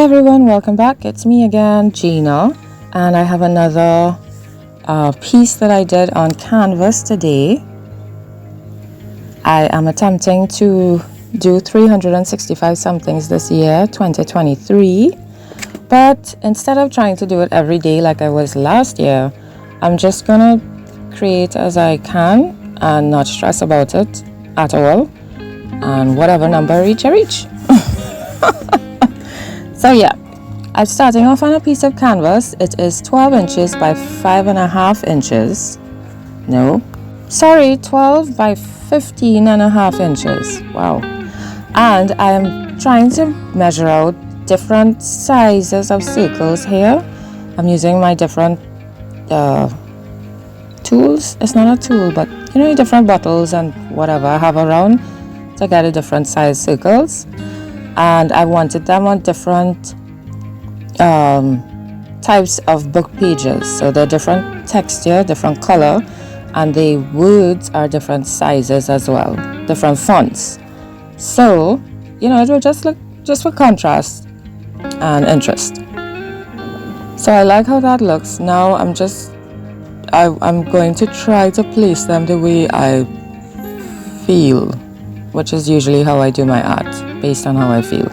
Hi everyone, welcome back. It's me again, Gina, and I have another piece that I did on canvas today. I am attempting to do 365 somethings this year, 2023, but instead of trying to do it every day like I was last year, I'm just gonna create as I can and not stress about it at all, and whatever number I reach. So yeah, I'm starting off on a piece of canvas. It is 12 inches by 5.5 inches. No, sorry, 12 by 15.5 inches. Wow. And I am trying to measure out different sizes of circles here. I'm using my different tools. It's not a tool, but different bottles and whatever I have around to get a different size circles. And I wanted them on different types of book pages, so they're different texture, different color, and the words are different sizes as well, different fonts. So it will just look just for contrast and interest. So I like how that looks. Now I'm going to try to place them the way I feel, which is usually how I do my art, based on how I feel.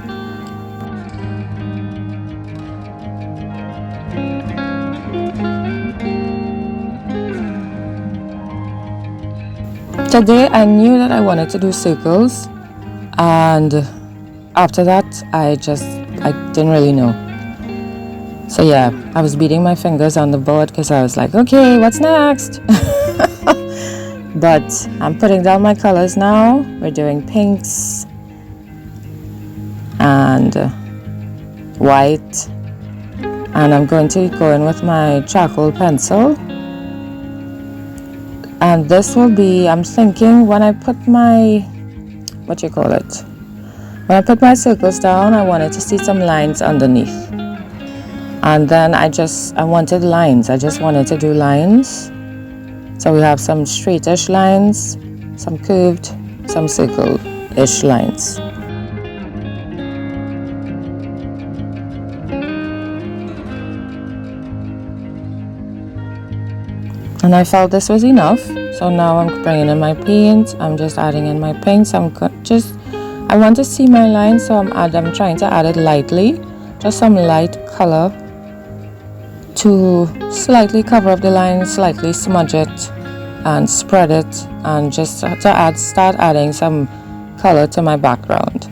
Today I knew that I wanted to do circles, and after that I didn't really know. So yeah, I was beating my fingers on the board because I was like, okay, what's next? But I'm putting down my colors now. We're doing pinks and white, and I'm going to go in with my charcoal pencil. And this will be, I'm thinking, when I put my, when I put my circles down, I wanted to see some lines underneath. And then I wanted lines. I just wanted to do lines. So we have some straightish lines, some curved, some circle-ish lines. And I felt this was enough. So now I'm bringing in my paint. I'm just adding in my paints. I want to see my line, so I'm trying to add it lightly, just some light color to slightly cover up the line, slightly smudge it and spread it, and just to start adding some color to my background.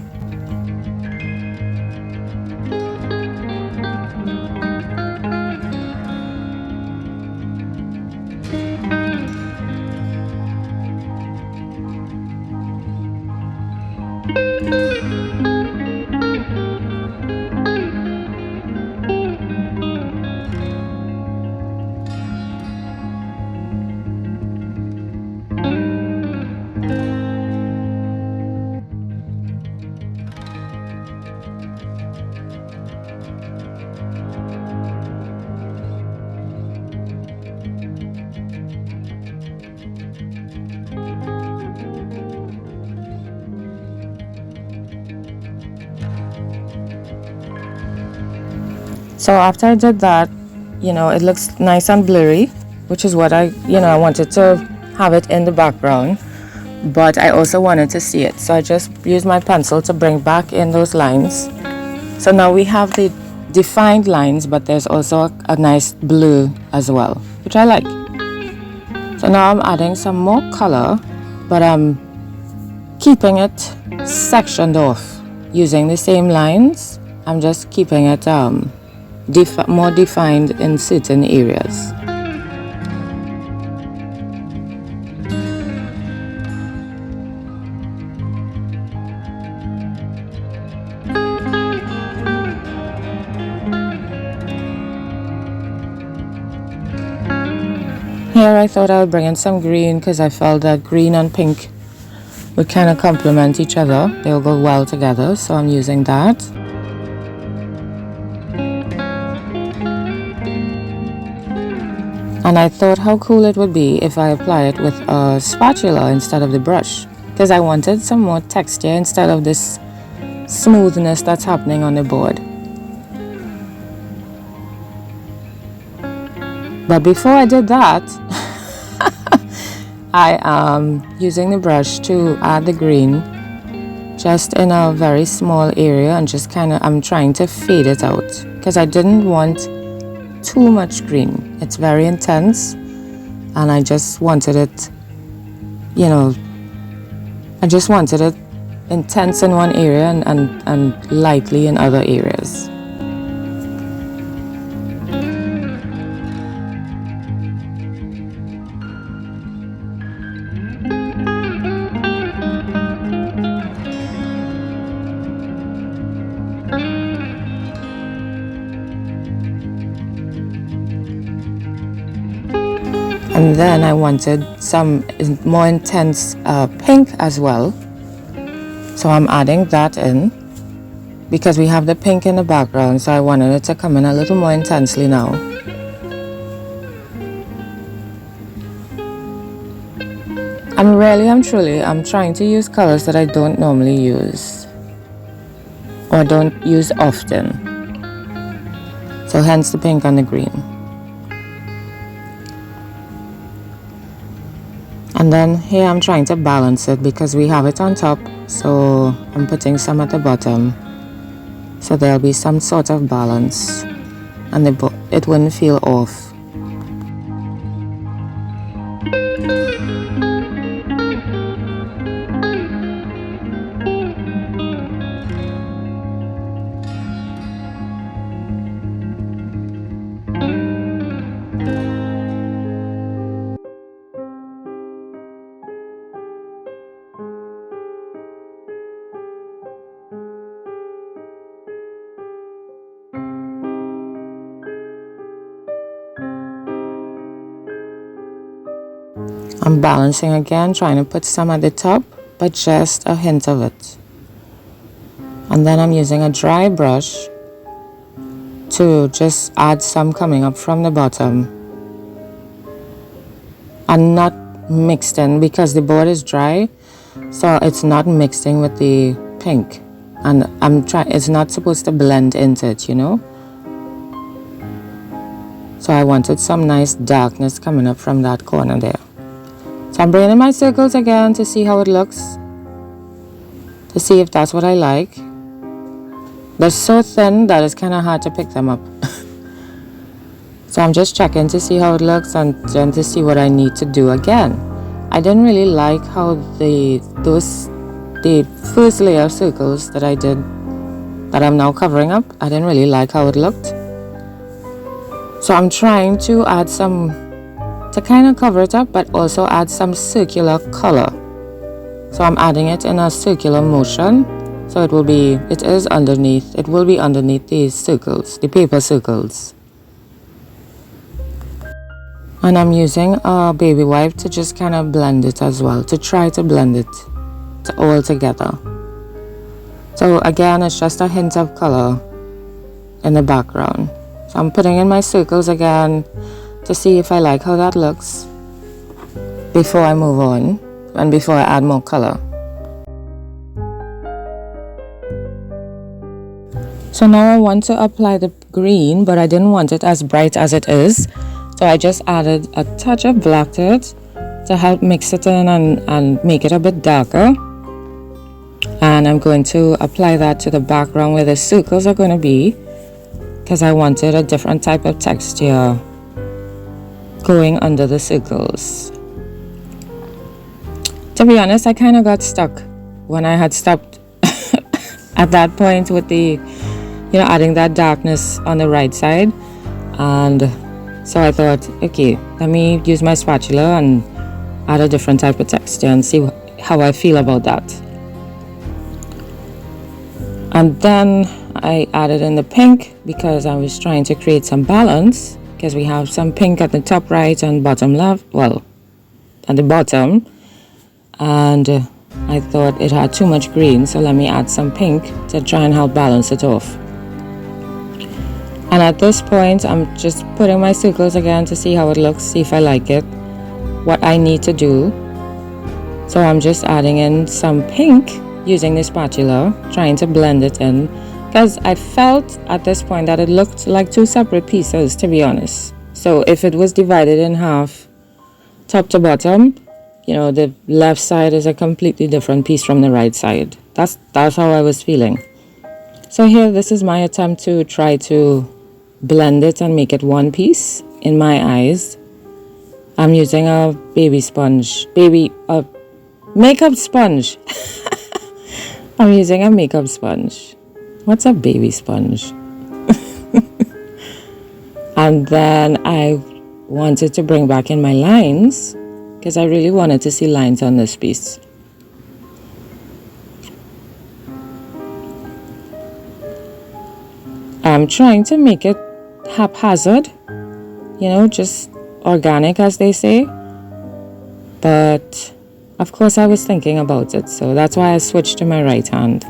So after I did that, it looks nice and blurry, which is what I wanted to have it in the background, but I also wanted to see it. So I just used my pencil to bring back in those lines. So now we have the defined lines, but there's also a nice blue as well, which I like. So now I'm adding some more color, but I'm keeping it sectioned off using the same lines. I'm just keeping it more defined in certain areas. Here I thought I would bring in some green because I felt that green and pink would kind of complement each other. They'll go well together, so I'm using that. And I thought how cool it would be if I apply it with a spatula instead of the brush, because I wanted some more texture instead of this smoothness that's happening on the board. But before I did that, I am using the brush to add the green just in a very small area, and just I'm trying to fade it out because I didn't want too much green. It's very intense and I just wanted it, I just wanted it intense in one area and lightly in other areas. And then I wanted some more intense pink as well. So I'm adding that in because we have the pink in the background. So I wanted it to come in a little more intensely now. I'm trying to use colors that I don't normally use or don't use often. So hence the pink and the green. And then here I'm trying to balance it because we have it on top, so I'm putting some at the bottom so there'll be some sort of balance and it wouldn't feel off. I'm balancing again, trying to put some at the top, but just a hint of it. And then I'm using a dry brush to just add some coming up from the bottom. And not mixed in because the board is dry, so it's not mixing with the pink. And it's not supposed to blend into it, So I wanted some nice darkness coming up from that corner there. So I'm bringing in my circles again to see how it looks, to see if that's what I like. They're so thin that it's kind of hard to pick them up. So I'm just checking to see how it looks and then to see what I need to do again. I didn't really like how the first layer of circles that I did, that I'm now covering up, I didn't really like how it looked. So I'm trying to add some to kind of cover it up, but also add some circular color. So I'm adding it in a circular motion. So it will be underneath these circles, the paper circles. And I'm using a baby wipe to just kind of blend it as well, to try to blend it all together. So again, it's just a hint of color in the background. So I'm putting in my circles again to see if I like how that looks before I move on and before I add more color. So now I want to apply the green, but I didn't want it as bright as it is. So I just added a touch of black to it to help mix it in and make it a bit darker. And I'm going to apply that to the background where the circles are going to be, because I wanted a different type of texture going under the circles. To be honest, I kind of got stuck when I had stopped at that point with the, adding that darkness on the right side. And so I thought, okay, let me use my spatula and add a different type of texture and see how I feel about that. And then I added in the pink because I was trying to create some balance, because we have some pink at the top right and bottom left, at the bottom, and I thought it had too much green, so let me add some pink to try and help balance it off. And at this point I'm just putting my circles again to see how it looks, see if I like it, what I need to do. So I'm just adding in some pink using the spatula, trying to blend it in, because I felt at this point that it looked like two separate pieces, to be honest. So if it was divided in half, top to bottom, you know, the left side is a completely different piece from the right side. That's how I was feeling. So here, this is my attempt to try to blend it and make it one piece in my eyes. I'm using a makeup sponge. I'm using a makeup sponge. What's a baby sponge? And then I wanted to bring back in my lines because I really wanted to see lines on this piece. I'm trying to make it haphazard, you know, just organic, as they say. But of course I was thinking about it, so that's why I switched to my right hand.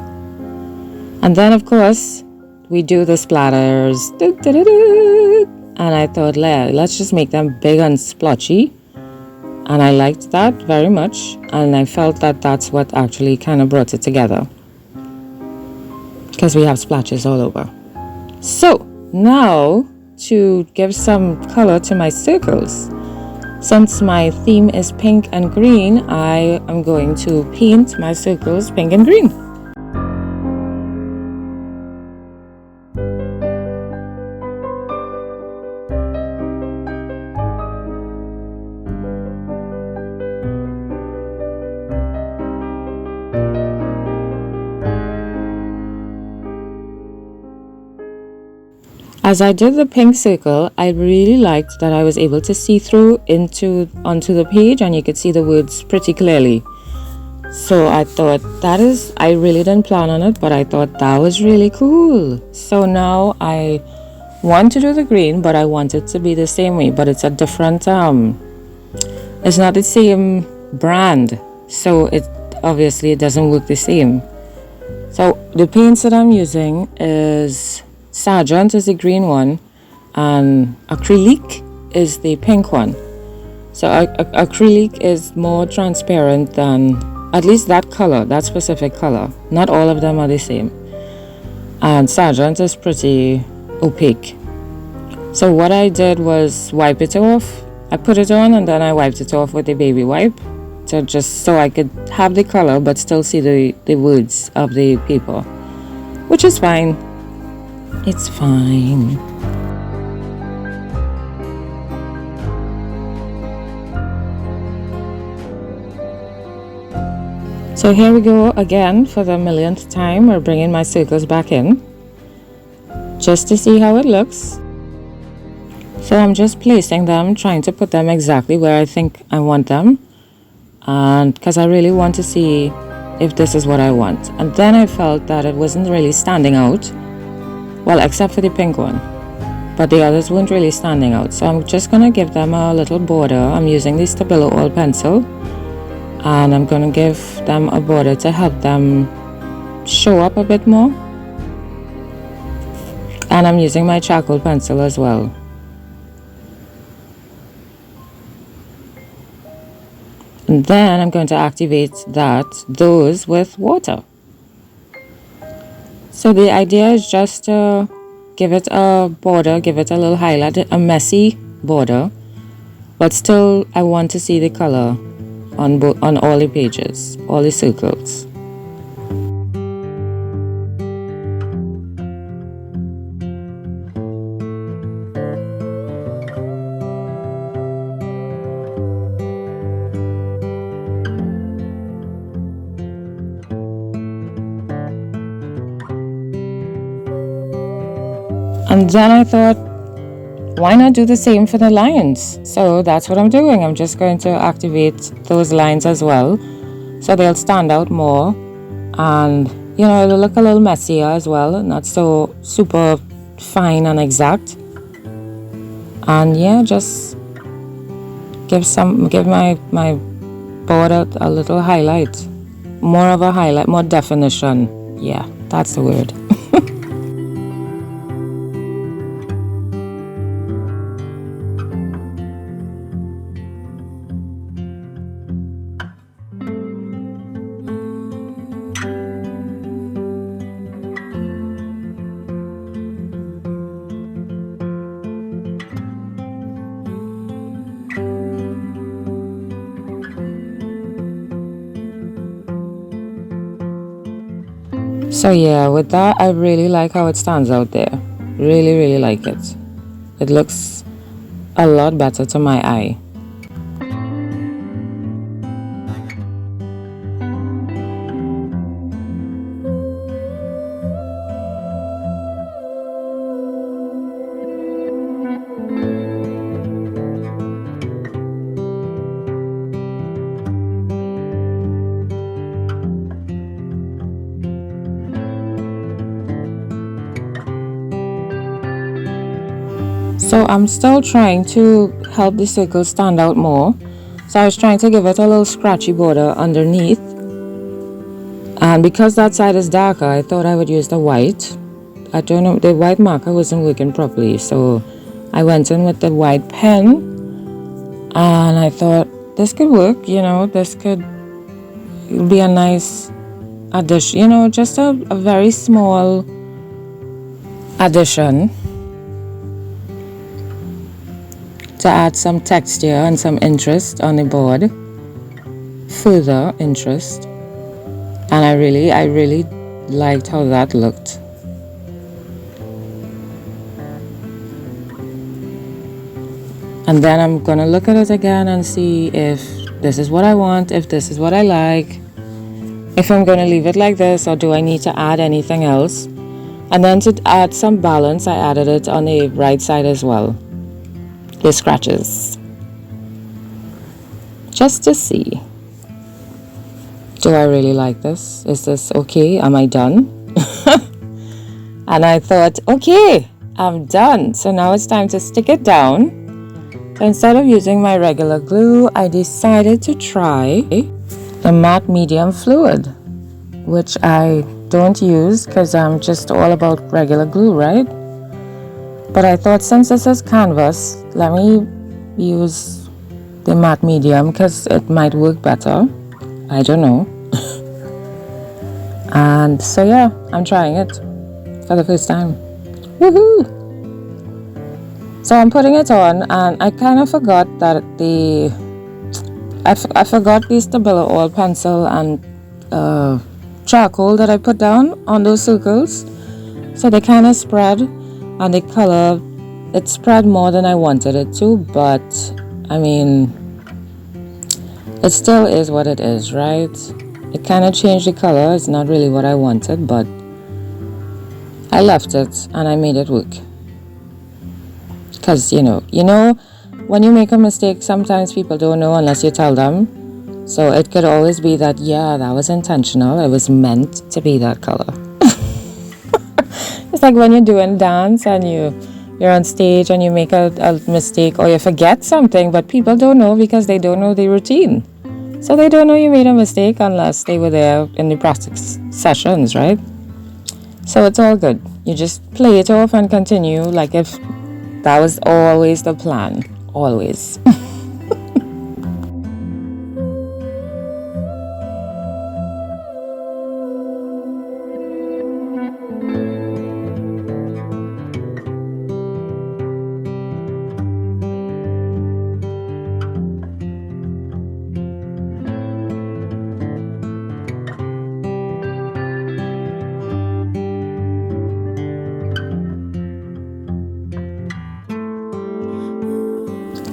And then of course we do the splatters. And I thought, let's just make them big and splotchy. And I liked that very much. And I felt that that's what actually kind of brought it together, because we have splashes all over. So now to give some color to my circles, since my theme is pink and green, I am going to paint my circles pink and green. As I did the pink circle, I really liked that I was able to see through onto the page, and you could see the words pretty clearly. So I thought I really didn't plan on it, but I thought that was really cool. So now I want to do the green, but I want it to be the same way, but it's a different, it's not the same brand. So it doesn't work the same. So the paints that I'm using is Sargent is the green one, and acrylic is the pink one. So acrylic is more transparent than, at least that color, that specific color. Not all of them are the same. And Sargent is pretty opaque. So what I did was wipe it off. I put it on and then I wiped it off with a baby wipe, so I could have the color but still see the words of the paper, which is fine. It's fine. So here we go again for the millionth time. We're bringing my circles back in just to see how it looks. So I'm just placing them, trying to put them exactly where I think I want them, and because I really want to see if this is what I want. And then I felt that it wasn't really standing out. Well, except for the pink one, but the others weren't really standing out. So I'm just going to give them a little border. I'm using the Stabilo oil pencil, and I'm going to give them a border to help them show up a bit more. And I'm using my charcoal pencil as well. And then I'm going to activate those with water. So the idea is just to give it a border, give it a little highlight, a messy border, but still I want to see the color on all the pages, all the circles. And then I thought, why not do the same for the lines? So that's what I'm doing. I'm just going to activate those lines as well, so they'll stand out more, and it'll look a little messier as well, not so super fine and exact. And yeah, just give my border a little highlight, more of a highlight, more definition. Yeah, that's the word. So yeah, with that, I really like how it stands out there. Really, really like it. It looks a lot better to my eye. So I'm still trying to help the circle stand out more. So I was trying to give it a little scratchy border underneath. And because that side is darker, I thought I would use the white. I don't know, the white marker wasn't working properly. So I went in with the white pen. And I thought this could work, this could be a nice addition, just a very small addition to add some texture and some interest on the board, further interest. And I really liked how that looked. And then I'm gonna look at it again and see if this is what I want, if this is what I like, if I'm gonna leave it like this, or do I need to add anything else. And then to add some balance, I added it on the right side as well, the scratches, just to see, do I really like this? Is this okay? Am I done? And I thought, okay, I'm done. So now it's time to stick it down. So instead of using my regular glue, I decided to try the matte medium fluid, which I don't use because I'm just all about regular glue, right? But I thought, since this is canvas, let me use the matte medium because it might work better. I don't know. And so yeah, I'm trying it for the first time. Woohoo! So I'm putting it on, and I kind of forgot that I forgot the Stabilo oil pencil and charcoal that I put down on those circles. So they kind of spread, and the color, it spread more than I wanted it to, but I mean, it still is what it is, right? It kind of changed the color. It's not really what I wanted, but I left it and I made it work. Because, when you make a mistake, sometimes people don't know unless you tell them. So it could always be that, yeah, that was intentional. It was meant to be that color. It's like when you're doing dance and you're on stage and you make a mistake or you forget something, but people don't know because they don't know the routine. So they don't know you made a mistake unless they were there in the practice sessions, right? So it's all good. You just play it off and continue like if that was always the plan. Always.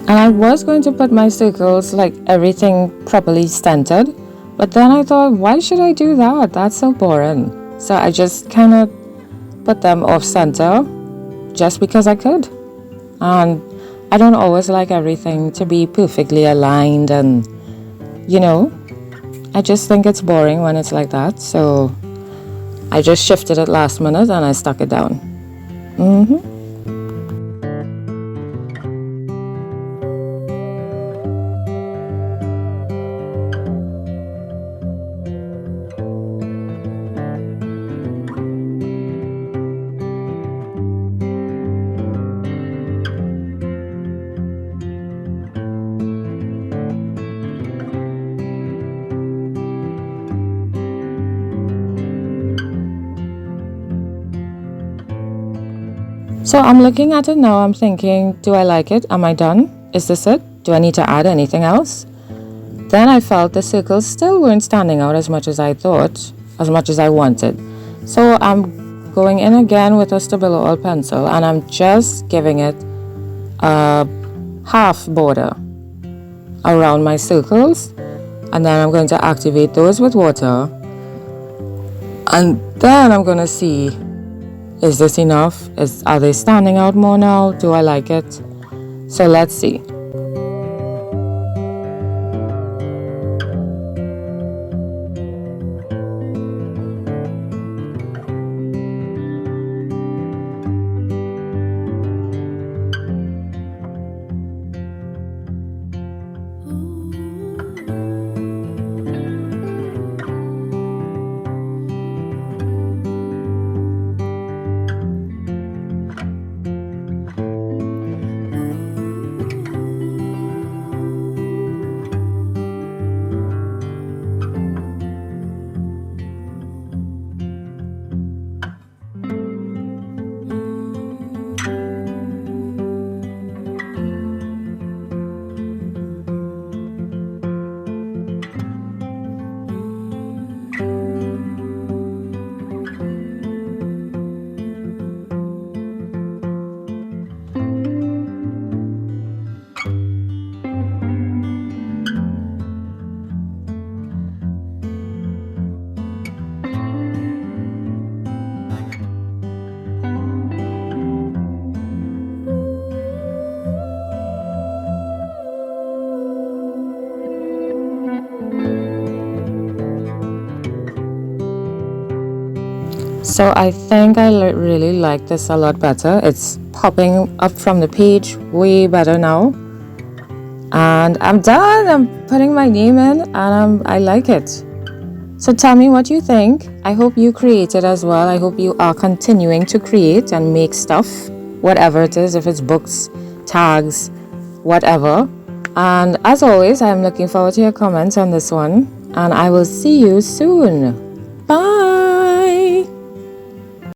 And I was going to put my circles, like everything properly centered, but then I thought, why should I do that? That's so boring. So I just kind of put them off center just because I could. And I don't always like everything to be perfectly aligned, and I just think it's boring when it's like that. So I just shifted it last minute and I stuck it down. So I'm looking at it now, I'm thinking, do I like it? Am I done? Is this it? Do I need to add anything else? Then I felt the circles still weren't standing out as much as I thought, as much as I wanted. So I'm going in again with a Stabilo oil pencil, and I'm just giving it a half border around my circles, and then I'm going to activate those with water, and then I'm going to see, is this enough? Are they standing out more now? Do I like it? So let's see. So I think I really like this a lot better. It's popping up from the page way better now. And I'm done. I'm putting my name in, and I like it. So tell me what you think. I hope you created as well. I hope you are continuing to create and make stuff, whatever it is, if it's books, tags, whatever. And as always, I'm looking forward to your comments on this one, and I will see you soon. Bye.